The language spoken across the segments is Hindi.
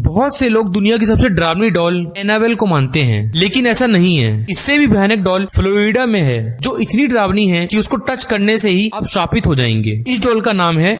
बहुत से लोग दुनिया की सबसे डरावनी डॉल एनाबेल को मानते हैं, लेकिन ऐसा नहीं है। इससे भी भयानक डॉल फ्लोरिडा में है, जो इतनी डरावनी है कि उसको टच करने से ही आप शापित हो जाएंगे। इस डॉल का नाम है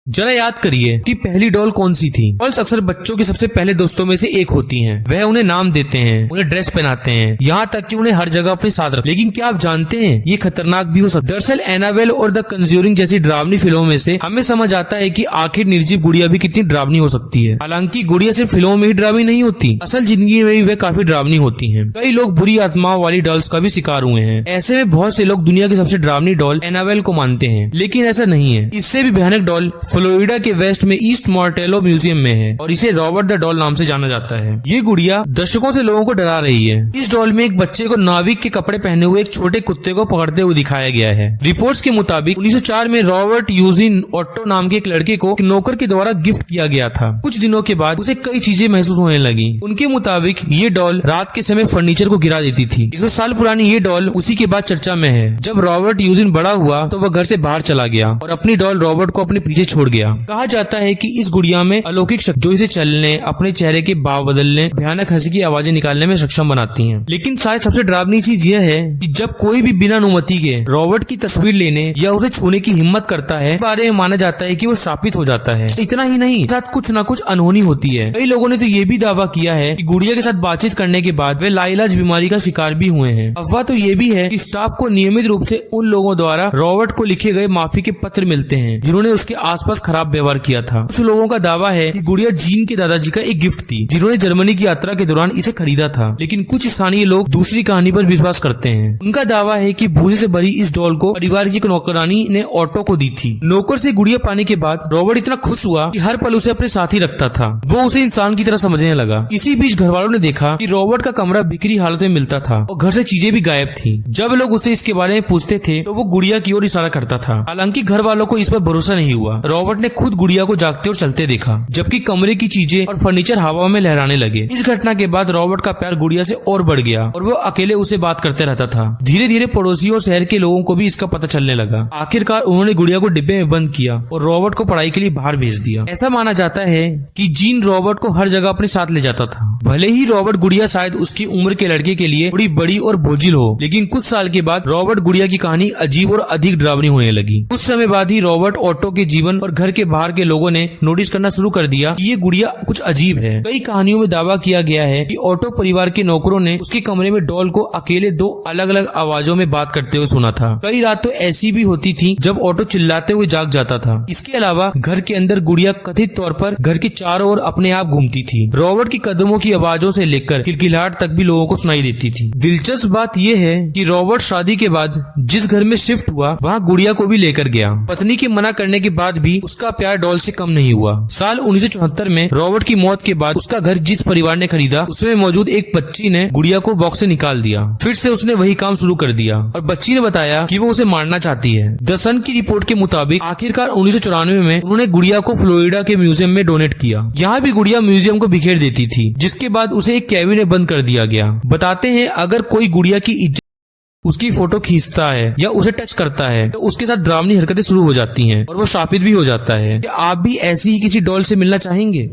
जरा याद करिए कि पहली डॉल कौन सी थी। डॉल्स अक्सर बच्चों के सबसे पहले दोस्तों में से एक होती हैं। वह उन्हें नाम देते हैं, उन्हें ड्रेस पहनाते हैं, यहाँ तक कि उन्हें हर जगह अपने साथ रखते हैं। लेकिन क्या आप जानते हैं ये खतरनाक भी हो सकता है। दरअसल एनाबेल और द कंज्यूरिंग जैसी डरावनी फिल्मों में से हमें समझ आता है कि आखिर निर्जीव गुड़िया भी कितनी डरावनी हो सकती है। हालांकि गुड़िया सिर्फ फिल्मों में ही डरावनी नहीं होती, असल जिंदगी में भी वे काफी डरावनी होती है। कई लोग बुरी आत्माओं वाली डॉल्स का भी शिकार हुए हैं। ऐसे में बहुत से लोग दुनिया की सबसे डरावनी डॉल एनाबेल को मानते हैं, लेकिन ऐसा नहीं है। इससे भी भयानक डॉल फ्लोरिडा के वेस्ट में ईस्ट मॉर्टेलो म्यूजियम में है और इसे रॉबर्ट द डॉल नाम से जाना जाता है। ये गुड़िया दशकों से लोगों को डरा रही है। इस डॉल में एक बच्चे को नाविक के कपड़े पहने हुए एक छोटे कुत्ते को पकड़ते हुए दिखाया गया है। रिपोर्ट्स के मुताबिक 1904 में रॉबर्ट यूजिन ऑट्टो नाम के एक लड़के को एक नौकर के द्वारा गिफ्ट किया गया था। कुछ दिनों के बाद उसे कई चीजें महसूस होने लगी। उनके मुताबिक ये डॉल रात के समय फर्नीचर को गिरा देती थी। 100 साल पुरानी ये डॉल उसी के बाद चर्चा में है। जब रॉबर्ट यूजिन बड़ा हुआ तो वह घर से बाहर चला गया और अपनी डॉल रॉबर्ट को अपने पीछे छोड़ गया। कहा जाता है कि इस गुड़िया में अलौकिक शक्ति जो इसे चलने, अपने चेहरे के भाव बदलने, भयानक हंसी की आवाजें निकालने में सक्षम बनाती हैं। लेकिन शायद सबसे डरावनी चीज यह है कि जब कोई भी बिना अनुमति के रॉबर्ट की तस्वीर लेने या उसे छूने की हिम्मत करता है, बारे में माना जाता है कि वो शापित हो जाता है। इतना ही नहीं, साथ कुछ न कुछ अनहोनी होती है। कई लोगों ने तो ये भी दावा किया है कि गुड़िया के साथ बातचीत करने के बाद वे लाइलाज बीमारी का शिकार भी हुए हैं। अफवाह तो ये भी है कि स्टाफ को नियमित रूप से उन लोगों द्वारा रॉबर्ट को लिखे गए माफी के पत्र मिलते हैं जिन्होंने उसके आसपास खराब व्यवहार किया था। कुछ लोगों का दावा है कि गुड़िया जीन के दादाजी का एक गिफ्ट थी जिन्होंने जर्मनी की यात्रा के दौरान इसे खरीदा था। लेकिन कुछ स्थानीय लोग दूसरी कहानी पर विश्वास करते हैं। उनका दावा है कि भूसे से भरी इस डॉल को परिवार की एक नौकरानी ने ऑटो को दी थी। नौकर से गुड़िया पाने के बाद रॉबर्ट इतना खुश हुआ कि हर पल उसे अपने साथ ही रखता था। वो उसे इंसान की तरह समझने लगा। इसी बीच घर वालों ने देखा कि रॉबर्ट का कमरा बिखरी हालत में मिलता था और घर से चीजें भी गायब थी। जब लोग उसे इसके बारे में पूछते थे तो वो गुड़िया की ओर इशारा करता था। हालांकि घर वालों को इस पर भरोसा नहीं हुआ। रॉबर्ट ने खुद गुड़िया को जागते और चलते देखा, जबकि कमरे की चीजें और फर्नीचर हवा में लहराने लगे। इस घटना के बाद रॉबर्ट का प्यार गुड़िया से और बढ़ गया और वो अकेले उसे बात करते रहता था। धीरे धीरे पड़ोसियों और शहर के लोगों को भी इसका पता चलने लगा। आखिरकार उन्होंने गुड़िया को डिब्बे में बंद किया और रॉबर्ट को पढ़ाई के लिए बाहर भेज दिया। ऐसा माना जाता है कि जीन रॉबर्ट को हर जगह अपने साथ ले जाता था। भले ही रॉबर्ट गुड़िया शायद उसकी उम्र के लड़के के लिए थोड़ी बड़ी और बोझिल हो, लेकिन कुछ साल के बाद रॉबर्ट गुड़िया की कहानी अजीब और अधिक डरावनी होने लगी। कुछ समय बाद ही रॉबर्ट ऑटो के जीवन और घर के बाहर के लोगों ने नोटिस करना शुरू कर दिया कि ये गुड़िया कुछ अजीब है। कई कहानियों में दावा किया गया है कि ऑटो परिवार के नौकरों ने उसके कमरे में डॉल को अकेले 2 अलग अलग आवाजों में बात करते हुए सुना था। कई रात तो ऐसी भी होती थी जब ऑटो चिल्लाते हुए जाग जाता था। इसके अलावा घर के अंदर गुड़िया कथित तौर पर घर के चारों ओर अपने आप घूमती थी। रॉबर्ट की कदमों की आवाजों से लेकर किलकिलाहट तक भी लोगों को सुनाई देती थी। दिलचस्प बात यह है कि रॉबर्ट शादी के बाद जिस घर में शिफ्ट हुआ वहाँ गुड़िया को भी लेकर गया। पत्नी के मना करने के बाद भी उसका प्यार डॉल से कम नहीं हुआ। साल 1974 में रॉबर्ट की मौत के बाद उसका घर जिस परिवार ने खरीदा उसमें मौजूद एक बच्ची ने गुड़िया को बॉक्स से निकाल दिया। फिर से उसने वही काम शुरू कर दिया और बच्ची ने बताया कि वो उसे मारना चाहती है। द सन की रिपोर्ट के मुताबिक आखिरकार 1994 में उन्होंने गुड़िया को फ्लोरिडा के म्यूजियम में डोनेट किया। यहाँ भी गुड़िया म्यूजियम को बिखेर देती थी, जिसके बाद उसे एक कैबिन में बंद कर दिया गया। बताते हैं अगर कोई गुड़िया की इज्जत उसकी फोटो खींचता है या उसे टच करता है तो उसके साथ डरावनी हरकतें शुरू हो जाती हैं और वो शापित भी हो जाता है। क्या आप भी ऐसी ही किसी डॉल से मिलना चाहेंगे?